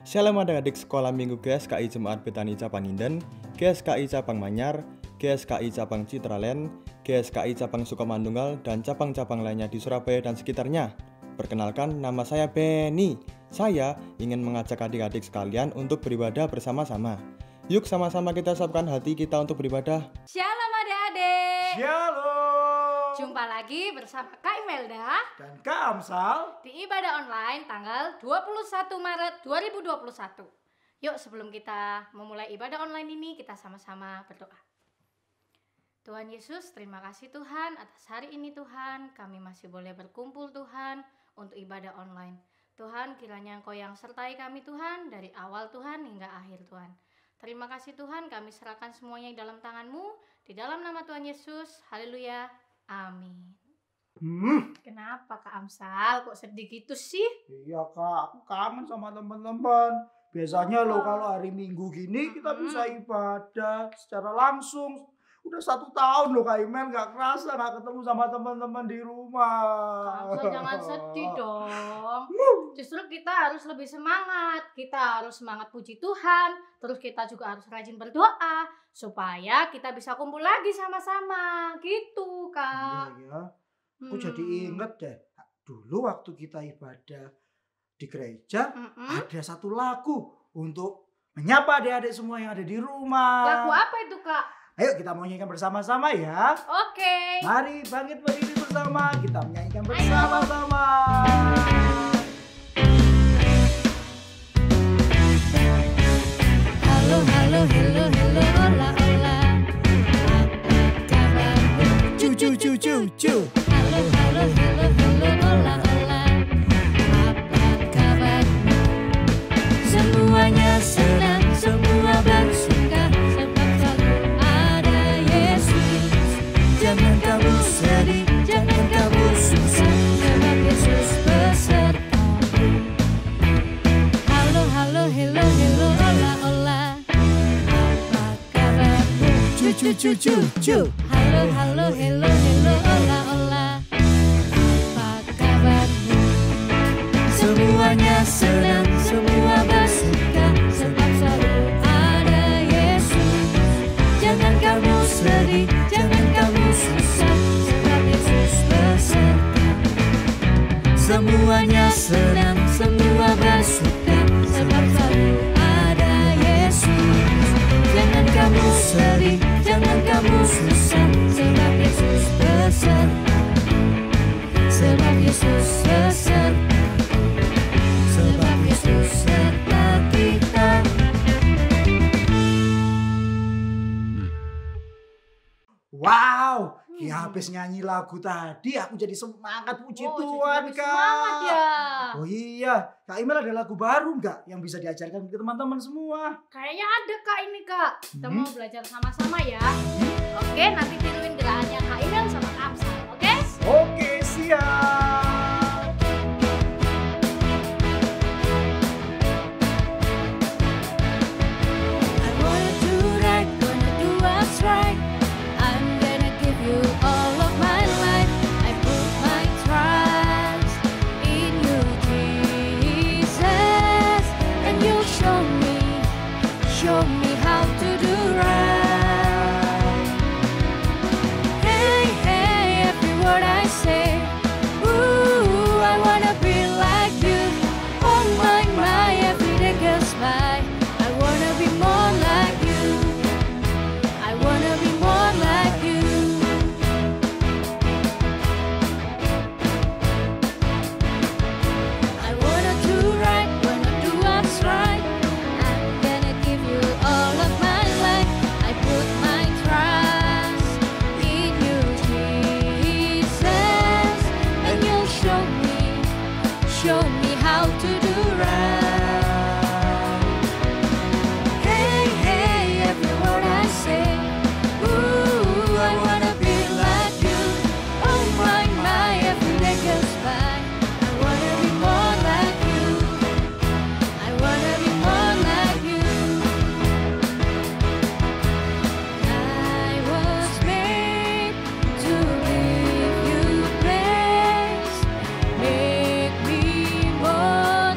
Shalom adik-adik sekolah minggu GSKI Jemaat Betani Cabang Inden, GSKI Cabang Manyar, GSKI Cabang Citraland, GSKI Cabang Sukamantunggal, dan cabang-cabang lainnya di Surabaya dan sekitarnya. Perkenalkan, nama saya Benny. Saya ingin mengajak adik-adik sekalian untuk beribadah bersama-sama. Yuk sama-sama kita siapkan hati kita untuk beribadah. Shalom adik-adik. Shalom. Jumpa lagi bersama Kak Imelda Dan Kak Amsal di ibadah online tanggal 21 Maret 2021. Yuk sebelum kita memulai ibadah online ini, kita sama-sama berdoa. Tuhan Yesus, terima kasih Tuhan atas hari ini Tuhan. Kami masih boleh berkumpul Tuhan untuk ibadah online. Tuhan, kiranya Engkau yang sertai kami Tuhan dari awal Tuhan hingga akhir Tuhan. Terima kasih Tuhan, kami serahkan semuanya dalam tangan-Mu. Di dalam nama Tuhan Yesus, haleluya, amin. Kenapa Kak Amsal, kok sedih gitu sih? Iya Kak, aku kangen sama teman-teman. Biasanya loh kalau hari Minggu gini kita bisa ibadah secara langsung. Udah 1 tahun loh Kak Imel gak kerasa gak ketemu sama teman-teman di rumah. Kak Amsal jangan sedih dong. Justru kita harus lebih semangat. Kita harus semangat puji Tuhan. Terus kita juga harus rajin berdoa supaya kita bisa kumpul lagi sama-sama. Gitu Kak. Iya ya. Aku jadi inget deh. Dulu waktu kita ibadah di gereja ada satu lagu untuk menyapa adik-adik semua yang ada di rumah. Lagu apa itu Kak? Ayo kita mau nyanyikan bersama-sama ya. Oke. Mari bangkit berdiri bersama, kita menyanyikan bersama-sama. Halo, halo, hello, hello, hola, hola. Apa kabarmu? Cu cu cu cu cu. Halo, halo, hello, hello, hola, hola. Apa kabarmu? Semuanya senang, semua bersuka, sebab selalu ada Yesus. Jangan kamu sedih, jangan kamu susah, sebab Yesus besertamu. Halo, halo, hello, hello, hola, hola. Apa kabarmu? Cu cu cu cu cu. Halo, halo, hello, hello, hola, hola. Apa kabarmu? Semuanya senang, semua bersuka, sebab selalu ada Yesus. Jangan kamu sedih, jangan kamu susah, sebab Yesus besertamu. Semuanya senang, semua bersuka, sebab selalu ada Yesus. Jangan kamu sedih, jangan kamu susah, sebab Yesus besertamu. Sebab Yesus besertamu. Sebab Yesus serta kita. Wow, ya habis nyanyi lagu tadi aku jadi semangat puji Tuhan jadi Kak. semangat ya. Oh iya, Kak Imel ada lagu baru nggak yang bisa diajarkan ke teman-teman semua? Kayaknya ada Kak ini Kak. Kita mau belajar sama-sama ya. Oke, nanti tiruin gerakannya Kak Imel sama Kak Amsal. Oke? Oke, siap. I wanna do right, wanna do what's right. I'm gonna give you all of my life. I put my trust in you, Jesus, and you'll show me how to do right. Hey, hey, every word I say, ooh, I wanna be like you. Oh my, every day goes by. I wanna be more like you. I wanna be more like you. I wanna do right, wanna do what's right. I'm gonna give you all of my life. I put my trust in you, Jesus, and you'll show me how to do right. Hey, hey, every word I say, ooh, I wanna be like you. Oh my, every day goes by. I wanna be more like you. I wanna be more like you. I was made to give you praise. Make me more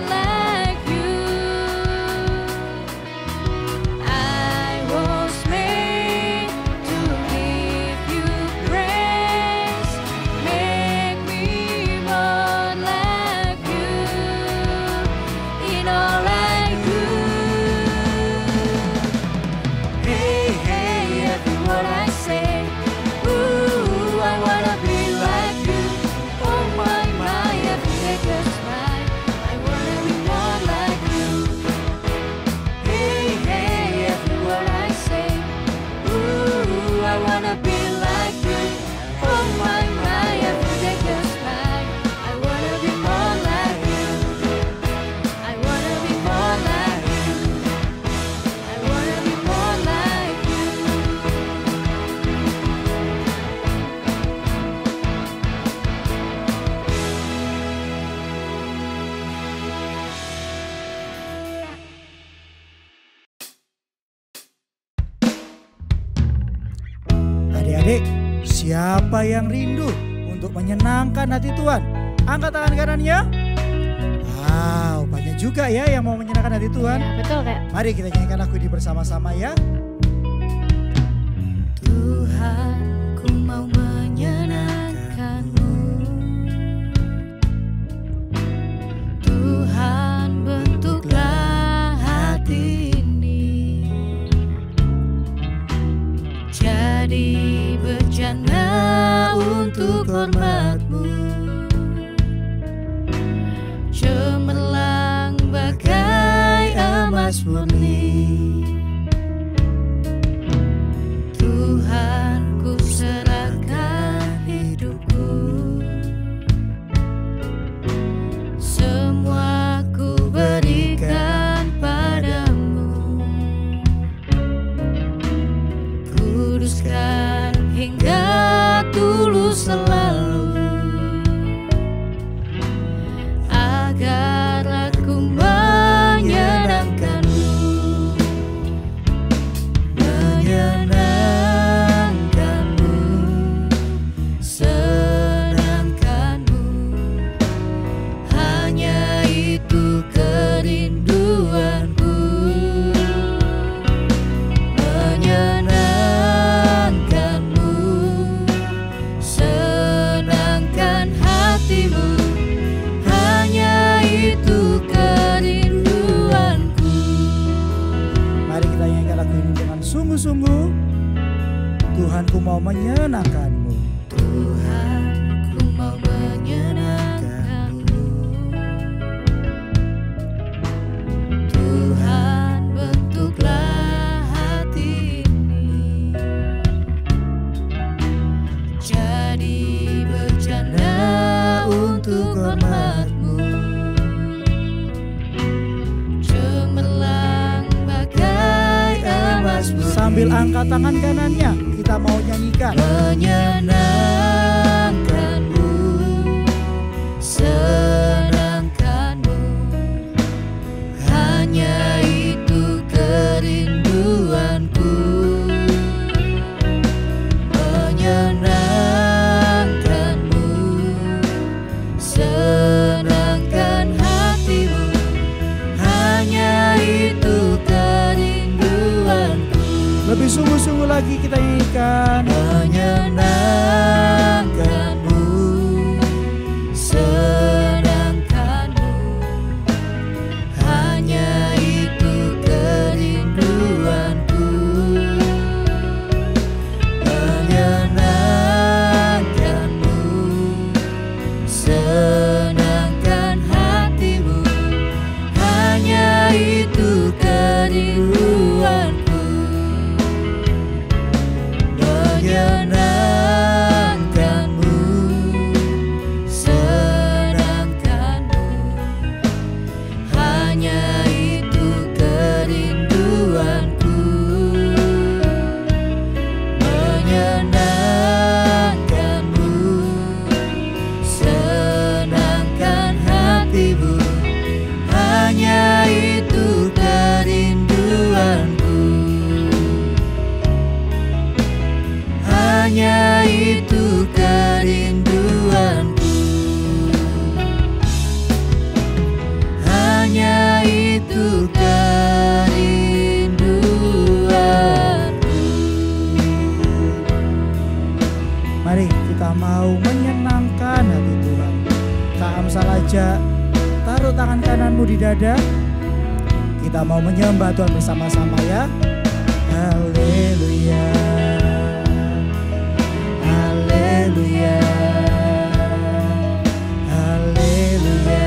Adik-adik, siapa yang rindu untuk menyenangkan hati Tuhan? Angkat tangan kanannya. Wow, banyak juga ya yang mau menyenangkan hati Tuhan. Ya, betul Kak. Mari kita nyanyikan lagu ini bersama-sama ya. Tuhan, ku mau menyenangkan-Mu. Tuhan, bentuklah hati ini jadi bejana untuk hormat-Mu, cemerlang bagai emas murni. Tuhan, ku serahkan hidupku, semua ku berikan padamu. Kuduskan hingga tulus selalu, agar aku menyenangkan-Mu. Menyenangkan-Mu, senangkan-Mu, hanya itu kerinduanku. Menyenangkan-Mu, senangkan hatimu, hanya itu kerinduanku. Mari kita nyanyikan lagu ini dengan sungguh-sungguh. Tuhan, ku mau menyenangkan-Mu. Tuhan, ku mau menyenangkan-Mu. Tuhan, bentuklah hati ini jadi bejana untuk hormat-Mu, cemerlang bagai emas murni. Sambil angkat tangan kanannya, kita mau nyanyikan. Menyenangkan-Mu, senangkan-Mu, hanya itu kerinduanku. Menyenangkan-Mu, senangkan hatimu, hanya itu kerinduanku. Lebih sungguh-sungguh lagi kita nyanyikan. Menyenangkan-Mu, senangkan-Mu, hanya itu kerinduanku. Menyenangkan-Mu, senangkan hatimu, hanya itu kerinduanku. Menyenangkan-Mu, senangkan-Mu, hanya itu kerinduanku. Menyenangkan-Mu, senangkan hatimu, hanya itu kerinduanku. Hanya itu kerinduanku. Hanya itu kerinduanku. Mari kita mau menyenangkan hati Tuhan. Tak amsal aja, taruh tangan kananmu di dada. Kita mau menyembah Tuhan bersama-sama ya. Haleluya, haleluya, haleluya,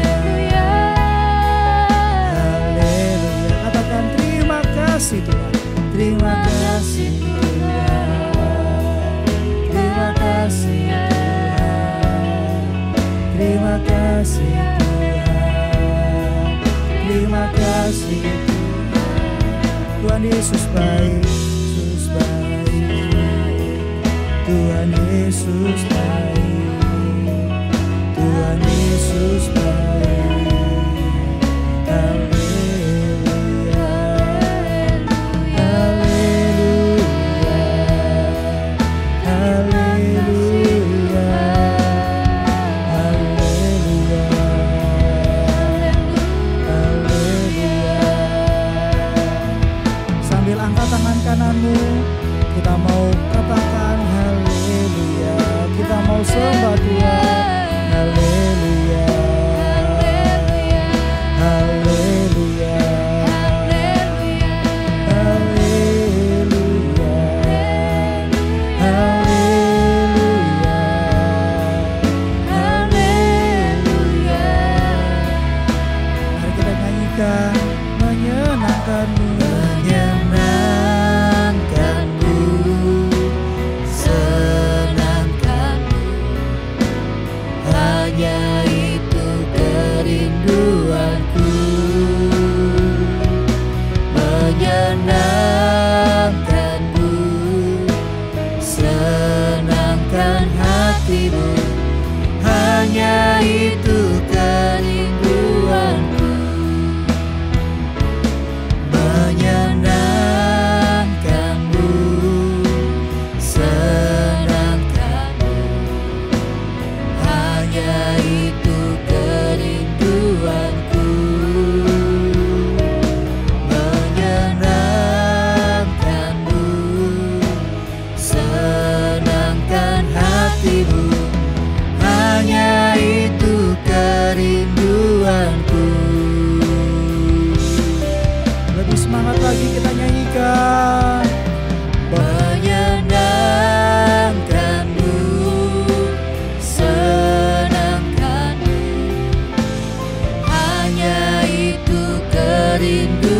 haleluya. Katakan terima kasih Tuhan. Terima kasih Tuhan. Terima kasih Tuhan. Terima kasih Tuhan. Terima kasih Tuhan. Tuhan Yesus baik, Yesus baik. Tuhan Yesus baik. Tuhan Yesus baik. Haleluya, haleluya, haleluya.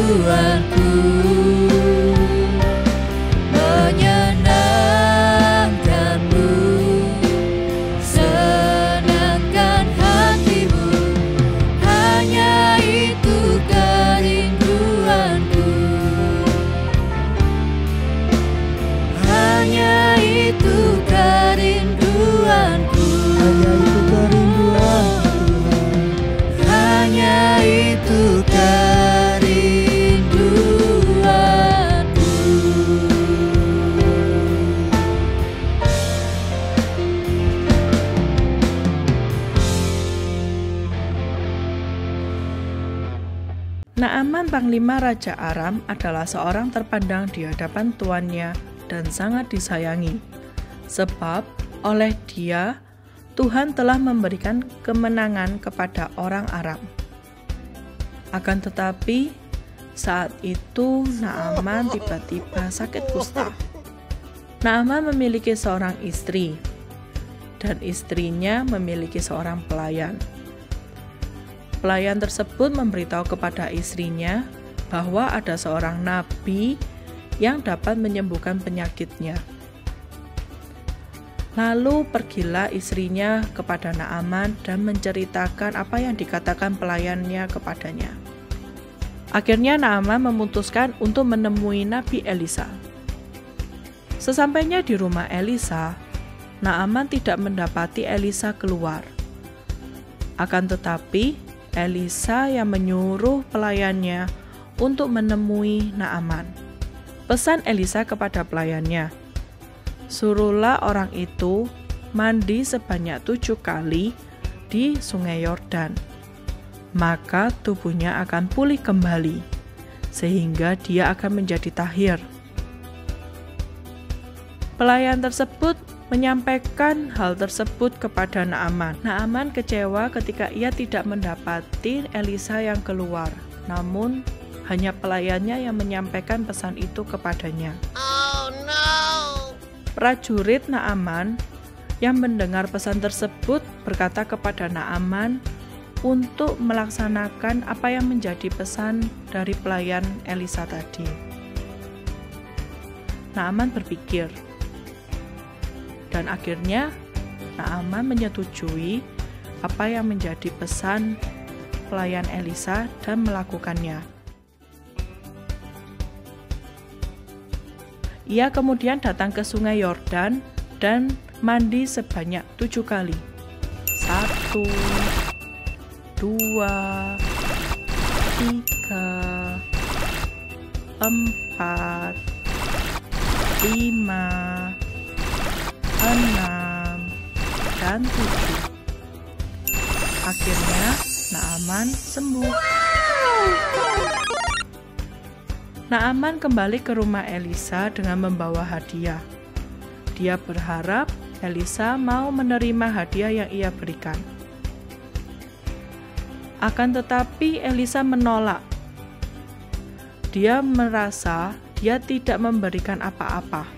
kerinduanku, menyenangkanmu, senangkan hatimu, hanya itu kerinduanku, hanya itu kerinduanku, hanya itu kerinduanku. Naaman Panglima Raja Aram adalah seorang terpandang di hadapan tuannya dan sangat disayangi, sebab oleh dia Tuhan telah memberikan kemenangan kepada orang Aram. Akan tetapi, saat itu Naaman tiba-tiba sakit kusta. Naaman memiliki seorang istri, dan istrinya memiliki seorang pelayan. Pelayan tersebut memberitahu kepada istrinya bahwa ada seorang nabi yang dapat menyembuhkan penyakitnya. Lalu pergilah istrinya kepada Naaman dan menceritakan apa yang dikatakan pelayannya kepadanya. Akhirnya Naaman memutuskan untuk menemui Nabi Elisa. Sesampainya di rumah Elisa, Naaman tidak mendapati Elisa keluar. Akan tetapi, Elisa yang menyuruh pelayannya untuk menemui Naaman. Pesan Elisa kepada pelayannya, "Suruhlah orang itu mandi sebanyak 7 kali di Sungai Yordan, maka tubuhnya akan pulih kembali, sehingga dia akan menjadi tahir." Pelayan tersebut menyampaikan hal tersebut kepada Naaman. Naaman kecewa ketika ia tidak mendapati Elisa yang keluar, namun hanya pelayannya yang menyampaikan pesan itu kepadanya. Oh no! Prajurit Naaman yang mendengar pesan tersebut berkata kepada Naaman untuk melaksanakan apa yang menjadi pesan dari pelayan Elisa tadi. Naaman berpikir, dan akhirnya Naaman menyetujui apa yang menjadi pesan pelayan Elisa dan melakukannya. Ia kemudian datang ke Sungai Yordan dan mandi sebanyak 7 kali. 1, 2, 3, 4, 5, 6, dan 7. Akhirnya Naaman sembuh. Naaman kembali ke rumah Elisa dengan membawa hadiah. Dia berharap Elisa mau menerima hadiah yang ia berikan. Akan tetapi Elisa menolak. Dia merasa dia tidak memberikan apa-apa,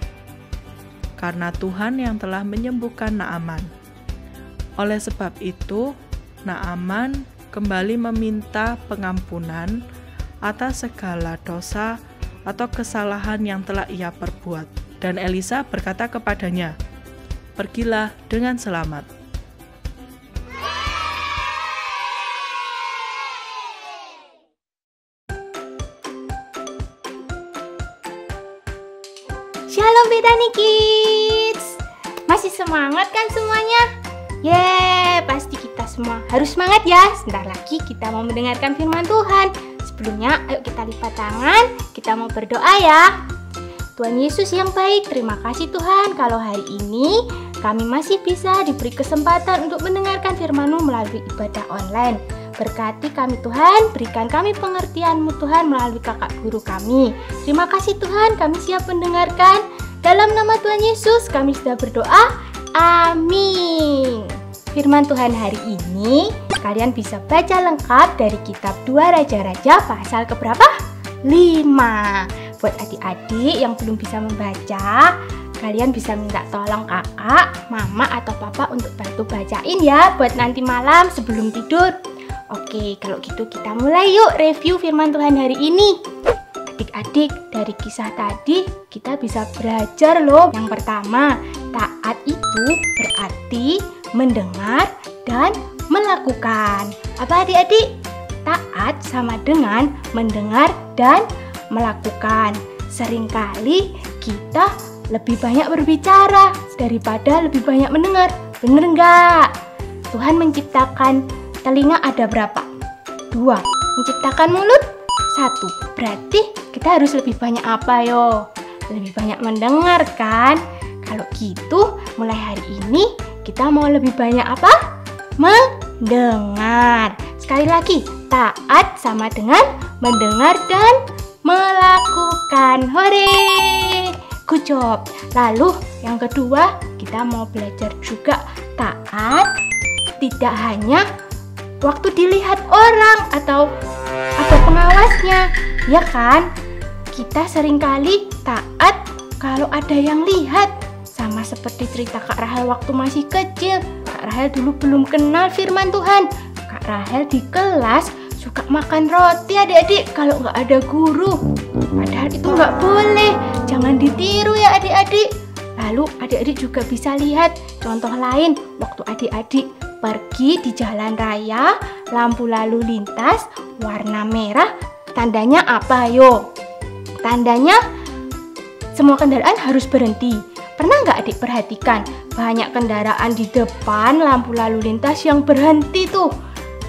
karena Tuhan yang telah menyembuhkan Naaman. Oleh sebab itu, Naaman kembali meminta pengampunan atas segala dosa atau kesalahan yang telah ia perbuat. Dan Elisa berkata kepadanya, "Pergilah dengan selamat." Shalom Betani Kids. Masih semangat kan semuanya? Yeay, pasti kita semua harus semangat ya. Sebentar lagi kita mau mendengarkan firman Tuhan. Sebelumnya, ayo kita lipat tangan, kita mau berdoa ya. Tuhan Yesus yang baik, terima kasih Tuhan kalau hari ini kami masih bisa diberi kesempatan untuk mendengarkan firman-Mu melalui ibadah online. Berkati kami Tuhan, berikan kami pengertian-Mu Tuhan melalui kakak guru kami. Terima kasih Tuhan, kami siap mendengarkan. Dalam nama Tuhan Yesus kami sudah berdoa, amin. Firman Tuhan hari ini kalian bisa baca lengkap dari kitab 2 Raja-Raja pasal keberapa? 5. Buat adik-adik yang belum bisa membaca, kalian bisa minta tolong kakak, mama, atau papa untuk bantu bacain ya buat nanti malam sebelum tidur. Oke, kalau gitu kita mulai yuk review firman Tuhan hari ini. Adik-adik, dari kisah tadi kita bisa belajar loh. Yang pertama, taat itu berarti mendengar dan melakukan. Apa adik-adik? Taat sama dengan mendengar dan melakukan. Seringkali kita lebih banyak berbicara daripada lebih banyak mendengar. Bener nggak? Tuhan menciptakan telinga ada berapa? 2. Menciptakan mulut 1. Berarti kita harus lebih banyak apa yo? Lebih banyak mendengar kan? Kalau gitu mulai hari ini kita mau lebih banyak apa? Mendengar. Sekali lagi, taat sama dengan mendengar dan melakukan. Hore! Good job. Lalu yang kedua, kita mau belajar juga taat tidak hanya waktu dilihat orang atau ada pengawasnya, ya kan? Kita seringkali taat kalau ada yang lihat. Sama seperti cerita Kak Rahel waktu masih kecil. Kak Rahel dulu belum kenal firman Tuhan. Kak Rahel di kelas suka makan roti adik-adik kalau nggak ada guru. Padahal itu nggak boleh. Jangan ditiru ya adik-adik. Lalu adik-adik juga bisa lihat contoh lain waktu adik-adik pergi di jalan raya, lampu lalu lintas warna merah, tandanya apa yo? Tandanya semua kendaraan harus berhenti. Pernah nggak adik perhatikan banyak kendaraan di depan lampu lalu lintas yang berhenti tuh?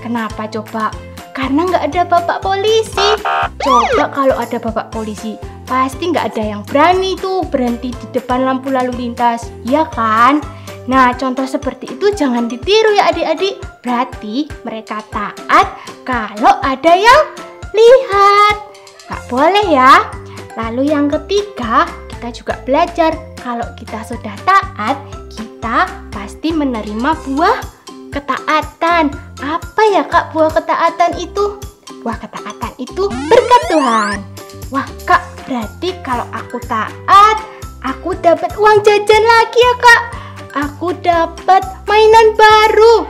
Kenapa coba? Karena nggak ada bapak polisi. Coba kalau ada bapak polisi, pasti nggak ada yang berani tuh berhenti di depan lampu lalu lintas, ya kan? Nah, contoh seperti itu jangan ditiru ya adik-adik. Berarti mereka taat kalau ada yang lihat. Gak boleh ya. Lalu yang ketiga, kita juga belajar kalau kita sudah taat, kita pasti menerima buah ketaatan. Apa ya Kak buah ketaatan itu? Buah ketaatan itu berkat Tuhan. Wah Kak, berarti kalau aku taat, aku dapat uang jajan lagi ya Kak. Aku dapat mainan baru.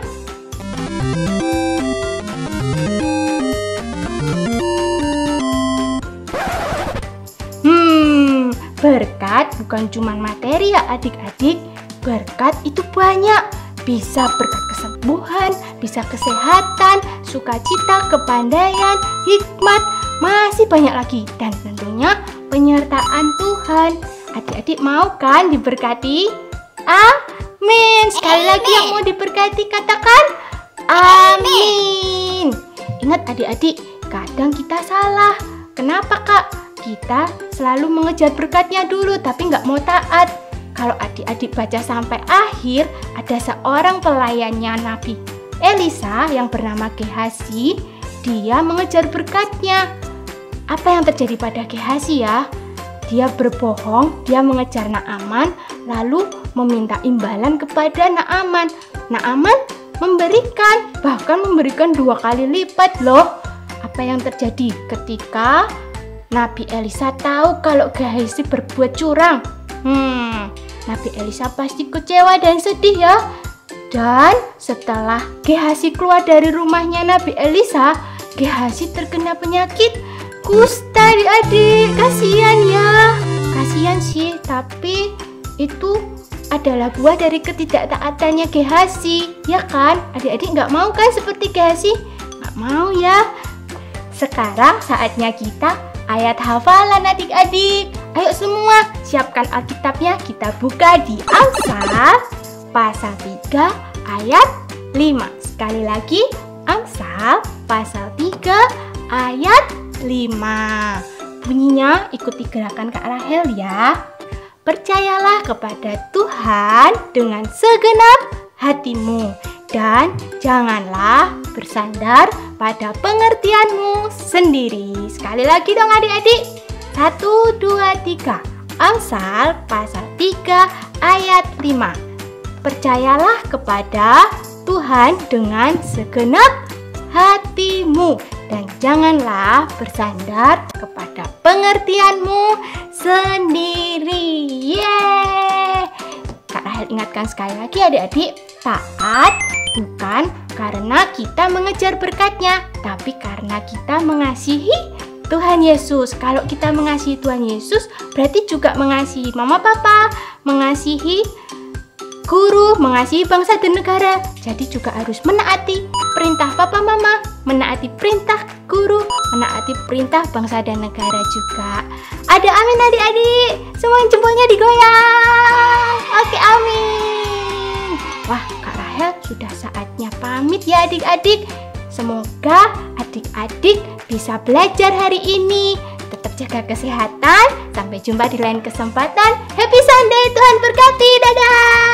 Berkat bukan cuma materi ya adik-adik. Berkat itu banyak. Bisa berkat kesembuhan, bisa kesehatan, sukacita, kepandaian, hikmat, masih banyak lagi. Dan tentunya penyertaan Tuhan. Adik-adik mau kan diberkati? Amin. Sekali lagi yang mau diberkati katakan amin. Ingat adik-adik, kadang kita salah. Kenapa Kak? Kita selalu mengejar berkatnya dulu tapi nggak mau taat. Kalau adik-adik baca sampai akhir, ada seorang pelayannya Nabi Elisa yang bernama Gehazi. Dia mengejar berkatnya. Apa yang terjadi pada Gehazi ya? Dia berbohong, dia mengejar Naaman, lalu meminta imbalan kepada Naaman. Naaman memberikan, bahkan memberikan 2 kali lipat loh. Apa yang terjadi ketika Nabi Elisa tahu kalau Gehazi berbuat curang? Nabi Elisa pasti kecewa dan sedih ya. Dan setelah Gehazi keluar dari rumahnya Nabi Elisa, Gehazi terkena penyakit kusta adik-adik. Kasihan ya. Kasihan sih, tapi itu adalah buah dari ketidaktaatannya Gehazi. Ya kan? Adik-adik nggak mau kan seperti Gehazi? Nggak mau ya. Sekarang saatnya kita ayat hafalan adik-adik. Ayo semua siapkan Alkitabnya, kita buka di Amsal pasal 3 ayat 5. Sekali lagi Amsal pasal 3 ayat 5. Bunyinya ikuti gerakan Kak Rahel ya. Percayalah kepada Tuhan dengan segenap hatimu dan janganlah bersandar pada pengertianmu sendiri. Sekali lagi dong adik-adik. 1, 2, 3. Amsal pasal 3 ayat 5. Percayalah kepada Tuhan dengan segenap hatimu dan janganlah bersandar kepada pengertianmu sendiri. Yeay! Kak Rahel ingatkan sekali lagi adik-adik, taat Bukan karena kita mengejar berkatnya, tapi karena kita mengasihi Tuhan Yesus. Kalau kita mengasihi Tuhan Yesus, berarti juga mengasihi mama papa, mengasihi guru, mengasihi bangsa dan negara. Jadi juga harus menaati perintah papa mama, menaati perintah guru, menaati perintah bangsa dan negara juga. Ada amin adik-adik? Semua jempolnya digoyang. Oke, amin. Wah, Kak Rahel sudah saatnya pamit ya adik-adik. Semoga adik-adik bisa belajar hari ini. Tetap jaga kesehatan. Sampai jumpa di lain kesempatan. Happy Sunday, Tuhan berkati. Dadah.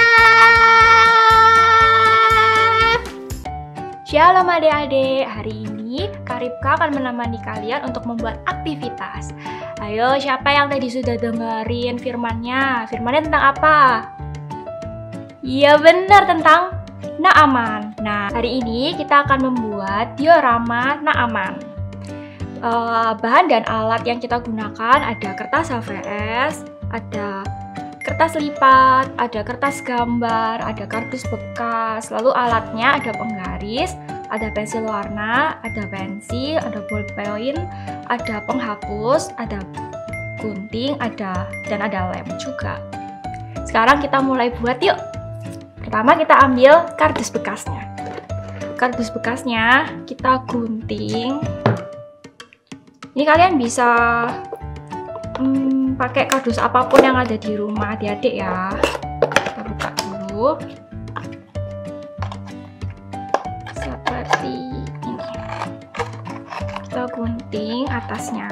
Shalom adik-adik. Hari ini Karibka akan menemani kalian untuk membuat aktivitas. Ayo, siapa yang tadi sudah dengerin firmannya? Firmannya tentang apa? Iya benar, tentang Naaman. Nah, hari ini kita akan membuat diorama Naaman. Bahan dan alat yang kita gunakan ada kertas HVS, ada kertas lipat, ada kertas gambar, ada kardus bekas. Lalu alatnya ada penggaris, ada pensil warna, ada pensil, ada ballpoint, ada penghapus, ada gunting, dan ada lem juga. Sekarang kita mulai buat yuk. Pertama kita ambil kardus bekasnya. Kardus bekasnya kita gunting. Ini kalian bisa pakai kardus apapun yang ada di rumah adik-adik ya. Kita buka dulu. Seperti ini. Kita gunting atasnya.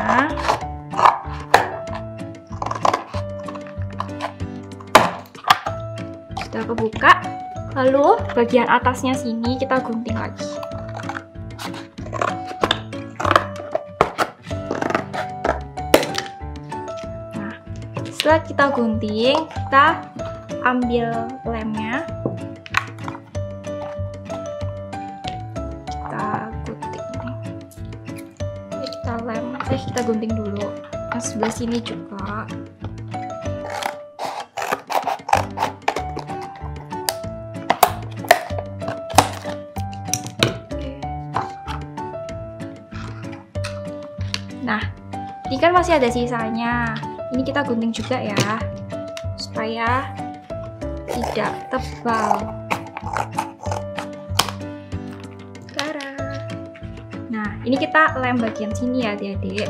Kita kebuka, lalu bagian atasnya sini kita gunting lagi. Nah, setelah kita gunting, kita ambil lemnya, kita gunting. Kita gunting dulu. Yang sebelah sini juga. Nah, ini kan masih ada sisanya. Ini kita gunting juga ya, supaya tidak tebal. Tara. Nah, ini kita lem bagian sini ya, adik-adik.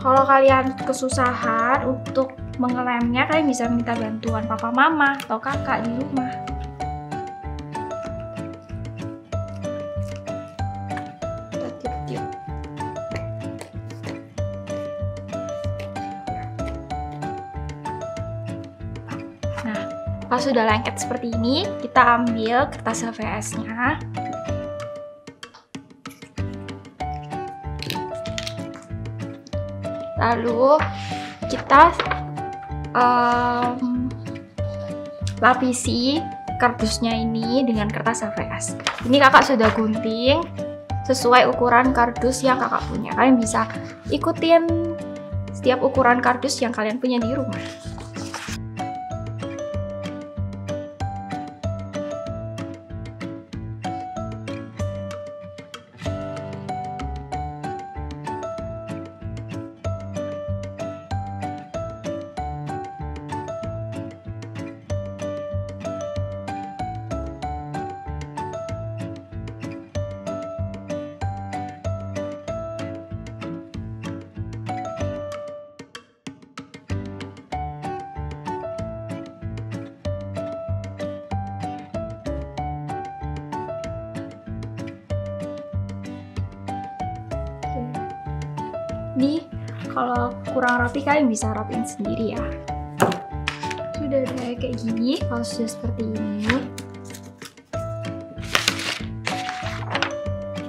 Kalau kalian kesusahan untuk mengelemnya, kalian bisa minta bantuan papa mama atau kakak di rumah. Nah, kalau sudah lengket seperti ini, kita ambil kertas HVS-nya. Lalu kita lapisi kardusnya ini dengan kertas HVS. Ini kakak sudah gunting sesuai ukuran kardus yang kakak punya. Kalian bisa ikutin setiap ukuran kardus yang kalian punya di rumah. Nih, kalau kurang rapi kalian bisa rapiin sendiri ya. Sudah ada kayak gini. Kalau sudah seperti ini,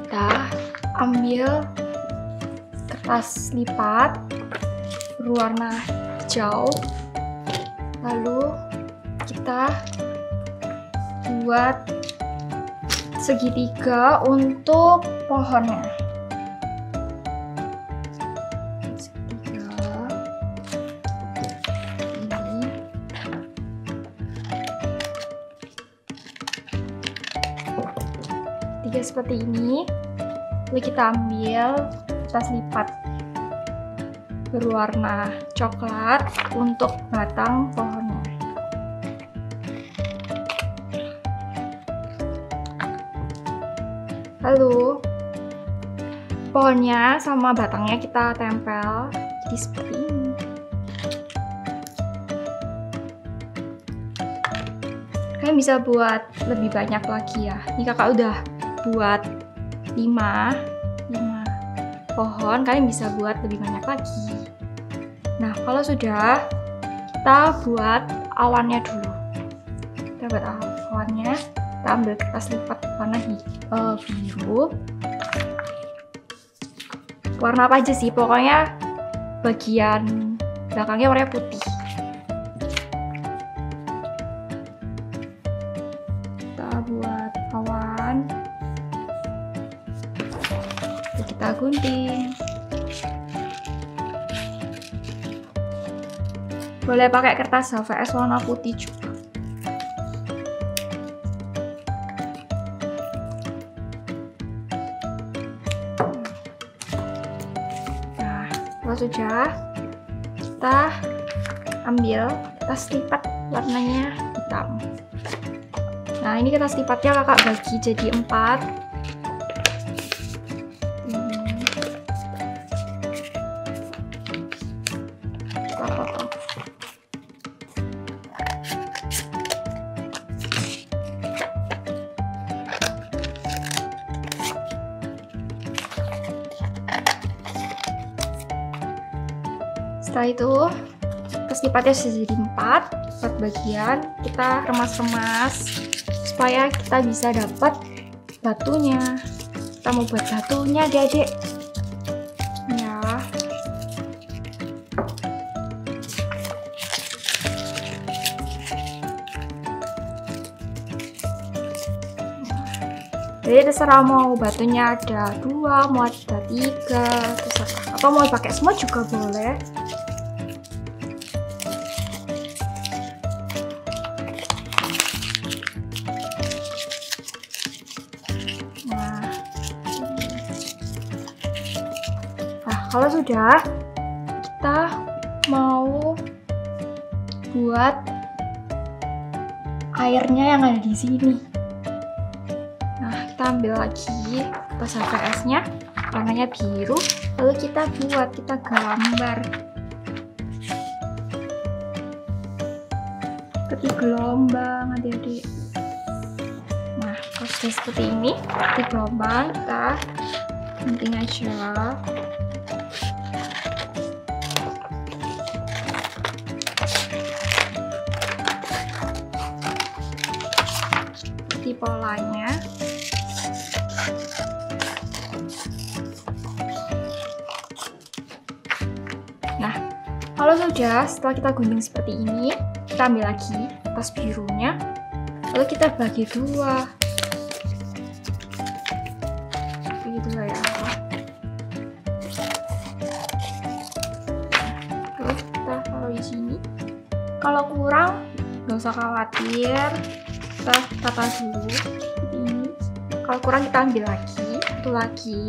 kita ambil kertas lipat berwarna hijau, lalu kita buat segitiga untuk pohonnya. Segitiga ini. Tiga seperti ini. Lalu kita ambil kertas lipat berwarna coklat untuk batang pohonnya. Lalu pohonnya sama batangnya kita tempel jadi seperti ini. Kalian bisa buat lebih banyak lagi ya. Ini kakak udah buat 5 pohon, kalian bisa buat lebih banyak lagi. Nah, kalau sudah, kita buat awannya dulu. Kita buat awannya, kita ambil kertas lipat warna biru. Warna apa aja sih, pokoknya bagian belakangnya warna putih. Kita buat awan. Kita gunting. Boleh pakai kertas HVS warna putih juga. Nah, kalau sudah, kita ambil kertas lipat warnanya hitam. Nah, ini kertas lipatnya kakak bagi jadi 4. Setelah itu, kertas lipatnya sudah jadi 4 bagian. Kita remas-remas supaya kita bisa dapat batunya. Kita mau buat batunya, adik-adik. Ya. Jadi terserah mau batunya ada 2, mau ada 3, terserah. Atau mau pakai semua juga boleh. Kalau sudah, kita mau buat airnya yang ada di sini. Nah, kita ambil lagi kertas HVS-nya, warnanya biru, lalu kita gambar seperti gelombang, adik-adik. Nah, kalau sudah seperti ini, di gelombang kita gunting aja. Polanya. Nah, kalau sudah, setelah kita gunting seperti ini, kita ambil lagi kertas birunya, lalu kita bagi 2. Begitu ya. Lalu kita taruh di sini. Kalau kurang, nggak usah khawatir. Kita tata dulu seperti ini. Kalau kurang kita ambil lagi, satu lagi.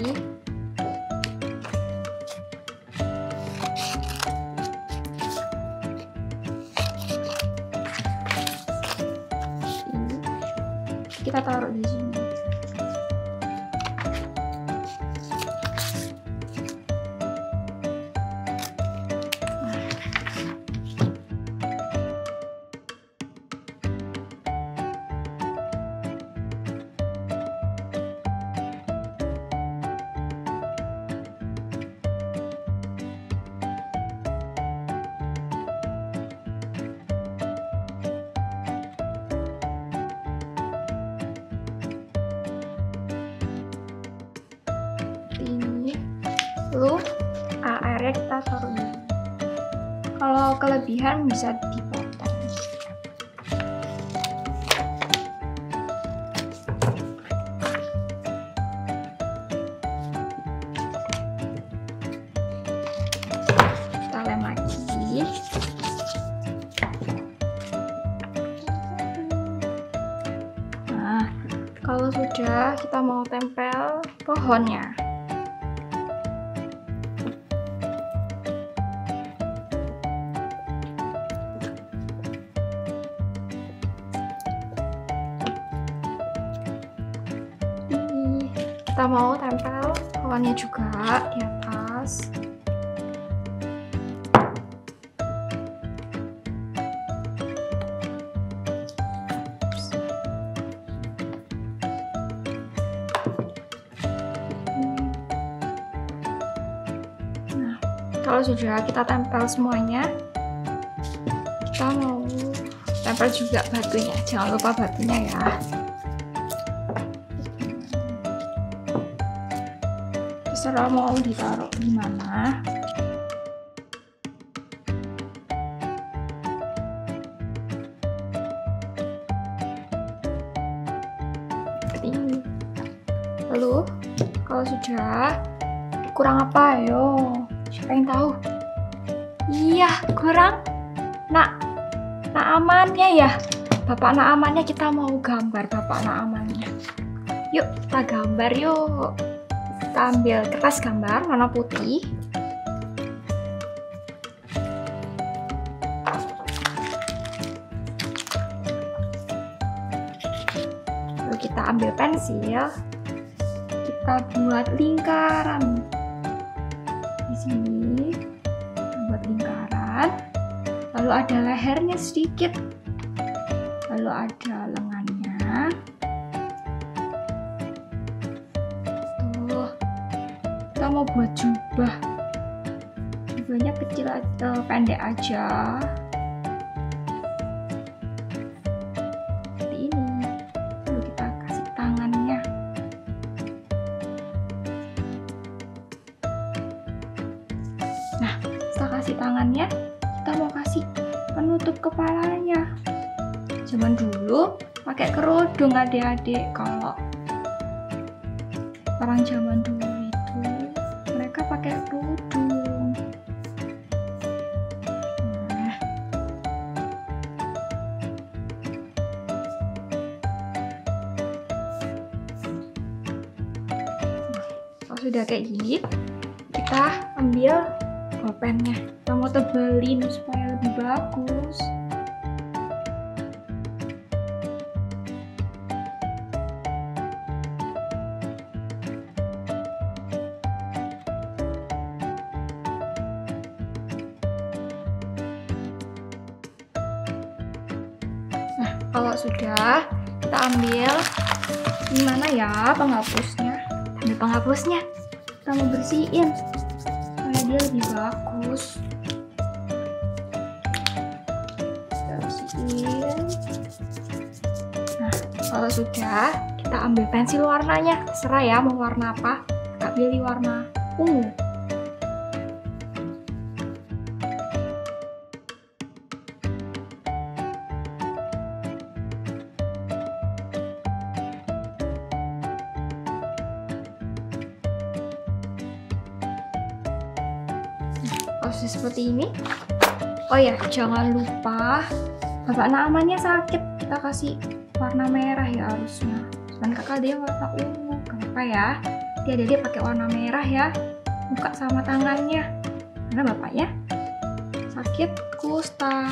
Ini kita taruh di sini. Lalu airnya kita taruh dulu. Kalau kelebihan bisa dipotong. Kita lem lagi. Nah, kalau sudah, kita mau tempel pohonnya. Kita mau tempel pohonnya juga di atas. Nah, kalau sudah kita tempel semuanya, kita mau tempel juga batunya. Jangan lupa batunya ya. Terserah mau ditaruh di mana. Seperti ini. Lalu kalau sudah, kurang apa ayo? Siapa yang tahu? Iya, kurang nak amannya ya. Bapak nak amannya, kita mau gambar bapak nak amannya. Yuk kita gambar yuk. Kita ambil kertas gambar warna putih. Lalu kita ambil pensil. Kita buat lingkaran. Di sini kita buat lingkaran. Lalu ada lehernya sedikit. Lalu ada lengannya. Kita mau buat jubah. Jubahnya kecil atau pendek aja. Seperti ini. Lalu kita kasih tangannya. Nah, setelah kasih tangannya, kita mau kasih penutup kepalanya. Zaman dulu pakai kerudung adik-adik. Kalau orang zaman dulu mereka pakai kerudung. Nah, kalau sudah kayak gini, kita ambil bolpennya. Kita mau tebelin supaya lebih bagus. Kalau sudah, kita ambil gimana ya penghapusnya. Ambil penghapusnya, kita mau bersihin supaya dia lebih bagus. Kita bersihin. Nah, kalau sudah, kita ambil pensil warnanya. Terserah ya mau warna apa. Kak pilih warna ungu. Proses seperti ini. Oh ya, jangan lupa bapak namanya sakit, kita kasih warna merah ya harusnya. Dan kakak dia warna ungu, kenapa ya? Dia pakai warna merah ya, muka sama tangannya. Karena bapaknya sakit kusta,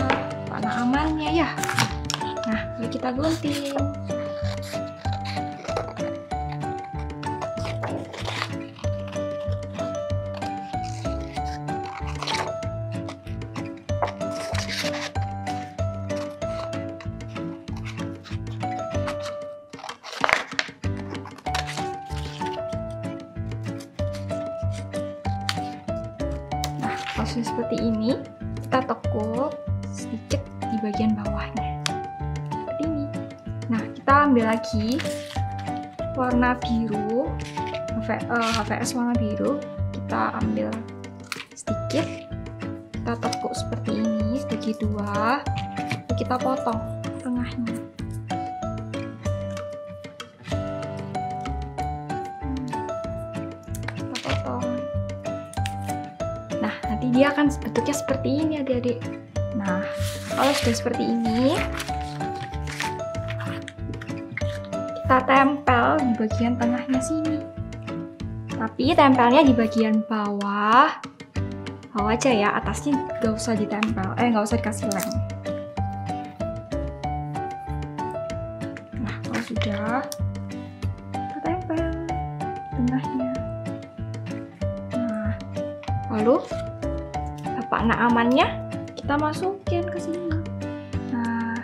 warna amannya ya. Nah, lalu kita gunting. Proses seperti ini, kita tekuk sedikit di bagian bawahnya seperti ini. Nah, kita ambil lagi warna biru, HVS warna biru, kita kita ambil sedikit, kita tekuk seperti ini, bagi dua, lalu kita potong tengahnya. Kita potong. Nah, nanti dia akan bentuknya seperti ini adik-adik. Nah, kalau sudah seperti ini, kita tempel di bagian tengahnya sini. Tapi tempelnya di bagian bawah aja ya, atasnya nggak usah ditempel, nggak usah dikasih lem. Nah, kalau sudah, kita tempel tengahnya. Nah, lalu bapak naamannya kita masukin ke sini. Nah,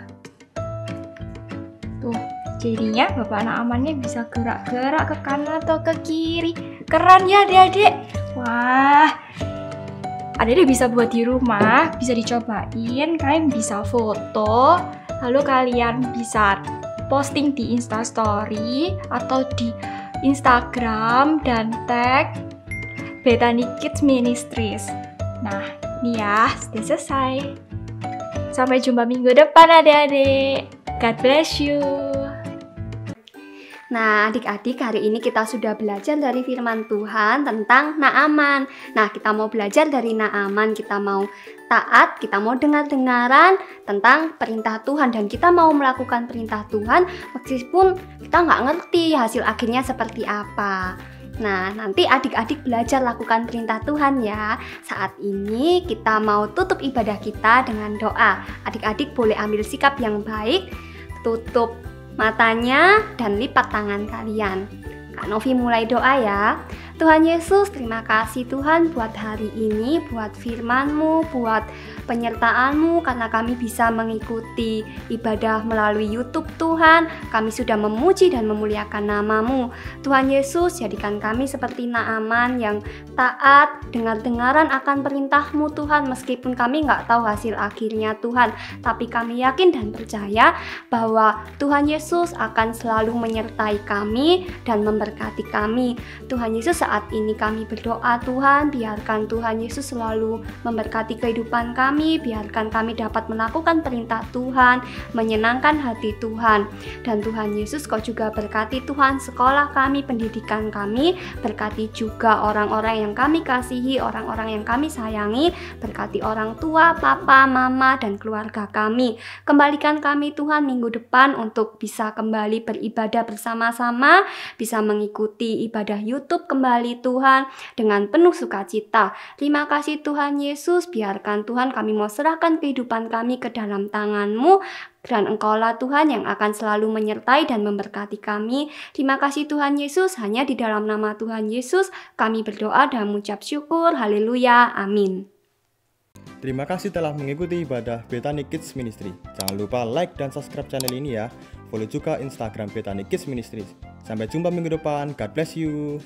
tuh jadinya bapak naamannya bisa gerak-gerak ke kanan atau ke kiri. Keren ya adik-adik. Wah, adik-adik bisa buat di rumah, bisa dicobain. Kalian bisa foto, lalu kalian bisa posting di Instastory atau di Instagram dan tag Bethany Kids Ministries. Nah, ini ya, sudah selesai. Sampai jumpa minggu depan adik-adik. God bless you. Nah, adik-adik, hari ini kita sudah belajar dari firman Tuhan tentang Naaman. Nah, kita mau belajar dari Naaman, kita mau taat, kita mau dengar-dengaran tentang perintah Tuhan, dan kita mau melakukan perintah Tuhan meskipun kita nggak ngerti hasil akhirnya seperti apa. Nah, nanti adik-adik belajar lakukan perintah Tuhan ya. Saat ini kita mau tutup ibadah kita dengan doa. Adik-adik boleh ambil sikap yang baik, tutup matanya dan lipat tangan kalian. Kak Novi mulai doa ya. Tuhan Yesus, terima kasih Tuhan buat hari ini, buat firman-Mu, buat penyertaan-Mu, karena kami bisa mengikuti ibadah melalui YouTube Tuhan. Kami sudah memuji dan memuliakan nama-Mu. Tuhan Yesus, jadikan kami seperti Naaman yang taat, dengar-dengaran akan perintah-Mu Tuhan, meskipun kami nggak tahu hasil akhirnya Tuhan. Tapi kami yakin dan percaya bahwa Tuhan Yesus akan selalu menyertai kami dan memberkati kami. Tuhan Yesus, saat ini kami berdoa Tuhan, biarkan Tuhan Yesus selalu memberkati kehidupan kami, biarkan kami dapat melakukan perintah Tuhan, menyenangkan hati Tuhan. Dan Tuhan Yesus, Kau juga berkati Tuhan sekolah kami, pendidikan kami, berkati juga orang-orang yang kami kasihi, orang-orang yang kami sayangi, berkati orang tua, papa, mama, dan keluarga kami. Kembalikan kami Tuhan minggu depan untuk bisa kembali beribadah bersama-sama, bisa mengikuti ibadah YouTube kembali Tuhan dengan penuh sukacita. Terima kasih Tuhan Yesus, biarkan Tuhan kami mau serahkan kehidupan kami ke dalam tangan-Mu, dan Engkaulah Tuhan yang akan selalu menyertai dan memberkati kami. Terima kasih Tuhan Yesus, hanya di dalam nama Tuhan Yesus kami berdoa dan mengucap syukur. Haleluya, amin. Terima kasih telah mengikuti ibadah Bethany Kids Ministry. Jangan lupa like dan subscribe channel ini ya. Follow juga Instagram Bethany Kids Ministry. Sampai jumpa minggu depan. God bless you.